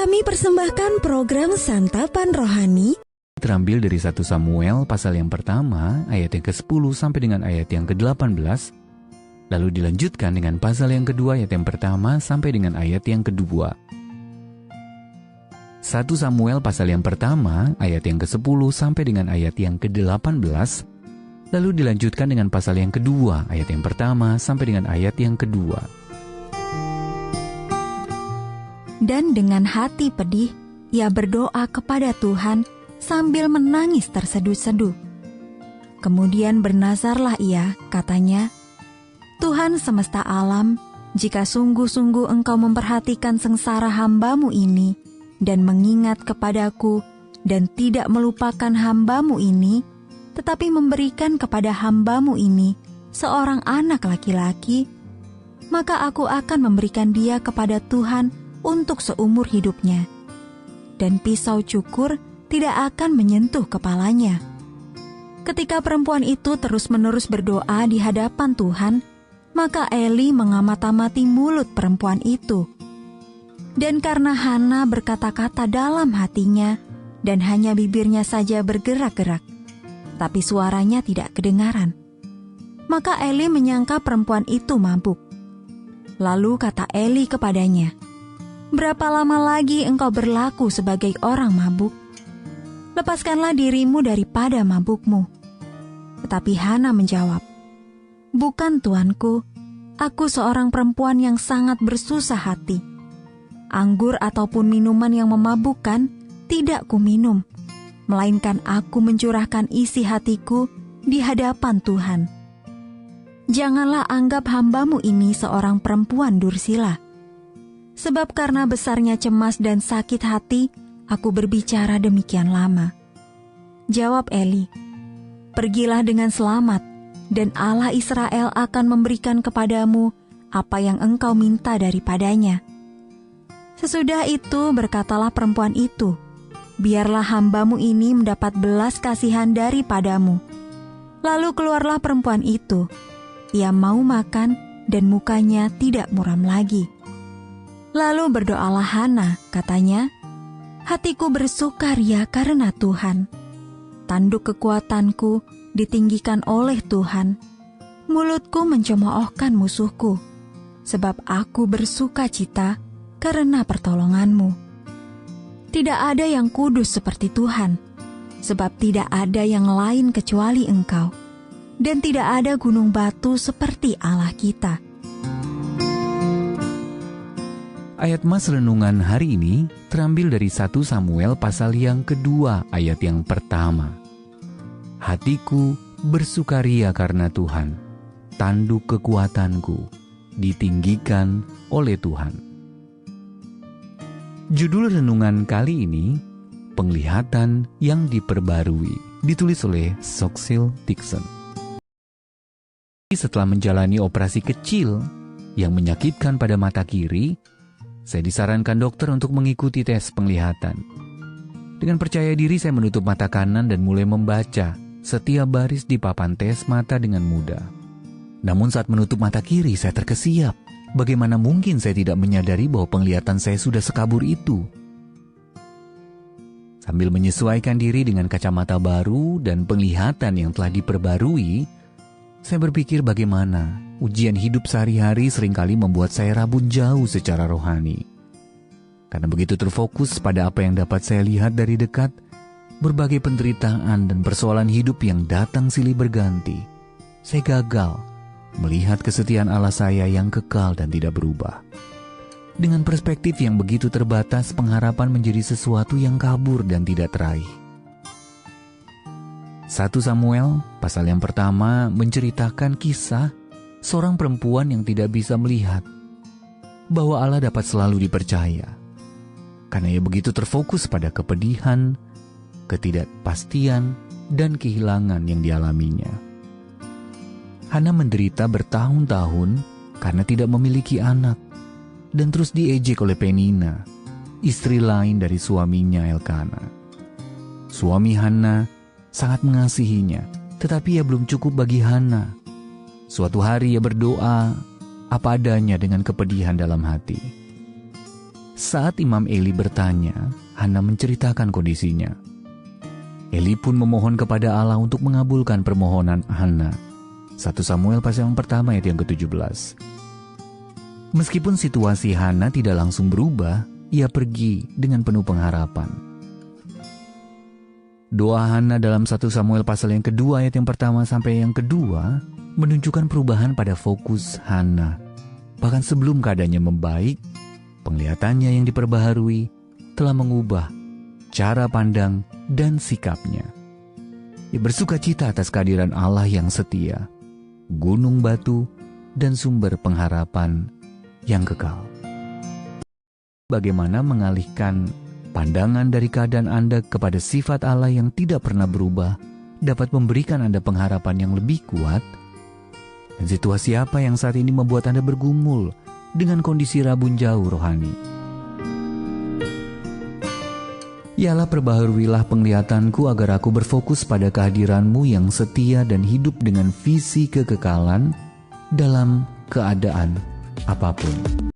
Kami persembahkan program Santapan Rohani terambil dari 1 Samuel pasal yang pertama ayat yang ke-10 sampai dengan ayat yang ke-18, lalu dilanjutkan dengan pasal yang kedua ayat yang pertama sampai dengan ayat yang kedua. 1 Samuel pasal yang pertama ayat yang ke-10 sampai dengan ayat yang ke-18, lalu dilanjutkan dengan pasal yang kedua ayat yang pertama sampai dengan ayat yang kedua. Dan dengan hati pedih, ia berdoa kepada Tuhan sambil menangis terseduh-seduh. Kemudian bernazarlah ia, katanya, Tuhan semesta alam, jika sungguh-sungguh Engkau memperhatikan sengsara hamba-Mu ini, dan mengingat kepadaku, dan tidak melupakan hamba-Mu ini, tetapi memberikan kepada hamba-Mu ini seorang anak laki-laki, maka aku akan memberikan dia kepada Tuhan untuk seumur hidupnya, dan pisau cukur tidak akan menyentuh kepalanya. Ketika perempuan itu terus-menerus berdoa di hadapan Tuhan, maka Eli mengamati mulut perempuan itu. Dan karena Hana berkata-kata dalam hatinya, dan hanya bibirnya saja bergerak-gerak, tapi suaranya tidak kedengaran, maka Eli menyangka perempuan itu mabuk. Lalu kata Eli kepadanya, "Berapa lama lagi engkau berlaku sebagai orang mabuk? Lepaskanlah dirimu daripada mabukmu." Tetapi Hana menjawab, "Bukan tuanku, aku seorang perempuan yang sangat bersusah hati. Anggur ataupun minuman yang memabukkan tidak kuminum, melainkan aku mencurahkan isi hatiku di hadapan Tuhan. Janganlah anggap hamba-Mu ini seorang perempuan dursila. Sebab karena besarnya cemas dan sakit hati, aku berbicara demikian lama." Jawab Eli, "Pergilah dengan selamat, dan Allah Israel akan memberikan kepadamu apa yang engkau minta daripadanya." Sesudah itu berkatalah perempuan itu, "Biarlah hamba-Mu ini mendapat belas kasihan daripadamu." Lalu keluarlah perempuan itu. Ia mau makan dan mukanya tidak muram lagi. Lalu berdoalah Hana, katanya, "Hatiku bersukaria karena Tuhan. Tanduk kekuatanku ditinggikan oleh Tuhan. Mulutku mencemoohkan musuhku, sebab aku bersuka cita karena pertolongan-Mu. Tidak ada yang kudus seperti Tuhan, sebab tidak ada yang lain kecuali Engkau, dan tidak ada gunung batu seperti Allah kita." Ayat Mas renungan hari ini terambil dari 1 Samuel pasal yang kedua ayat yang pertama. Hatiku bersukaria karena Tuhan, tanduk kekuatanku ditinggikan oleh Tuhan. Judul renungan kali ini, Penglihatan yang Diperbarui, ditulis oleh Soxil Dixon. Setelah menjalani operasi kecil yang menyakitkan pada mata kiri, saya disarankan dokter untuk mengikuti tes penglihatan. Dengan percaya diri saya menutup mata kanan dan mulai membaca setiap baris di papan tes mata dengan mudah. Namun saat menutup mata kiri saya terkesiap. Bagaimana mungkin saya tidak menyadari bahwa penglihatan saya sudah sekabur itu? Sambil menyesuaikan diri dengan kacamata baru dan penglihatan yang telah diperbarui, saya berpikir bagaimana ujian hidup sehari-hari seringkali membuat saya rabun jauh secara rohani. Karena begitu terfokus pada apa yang dapat saya lihat dari dekat, berbagai penderitaan dan persoalan hidup yang datang silih berganti, saya gagal melihat kesetiaan Allah saya yang kekal dan tidak berubah. Dengan perspektif yang begitu terbatas, pengharapan menjadi sesuatu yang kabur dan tidak teraih. 1 Samuel pasal yang pertama menceritakan kisah seorang perempuan yang tidak bisa melihat bahwa Allah dapat selalu dipercaya, karena ia begitu terfokus pada kepedihan, ketidakpastian, dan kehilangan yang dialaminya. Hana menderita bertahun-tahun karena tidak memiliki anak, dan terus diejek oleh Penina, istri lain dari suaminya Elkana. Suami Hana sangat mengasihinya, tetapi ia belum cukup bagi Hana. Suatu hari ia berdoa apa adanya dengan kepedihan dalam hati. Saat Imam Eli bertanya, Hana menceritakan kondisinya. Eli pun memohon kepada Allah untuk mengabulkan permohonan Hana. 1 Samuel pasal yang pertama ayat yang ke-17. Meskipun situasi Hana tidak langsung berubah, ia pergi dengan penuh pengharapan. Doa Hana dalam 1 Samuel pasal yang kedua ayat yang pertama sampai yang kedua menunjukkan perubahan pada fokus Hana. Bahkan sebelum keadaannya membaik, penglihatannya yang diperbaharui telah mengubah cara pandang dan sikapnya. Ia bersuka cita atas kehadiran Allah yang setia, gunung batu, dan sumber pengharapan yang kekal. Bagaimana mengalihkan pandangan dari keadaan Anda kepada sifat Allah yang tidak pernah berubah dapat memberikan Anda pengharapan yang lebih kuat? Dan situasi apa yang saat ini membuat Anda bergumul dengan kondisi rabun jauh rohani? Ya Allah, perbaharuilah penglihatanku agar aku berfokus pada kehadiran-Mu yang setia dan hidup dengan visi kekekalan dalam keadaan apapun.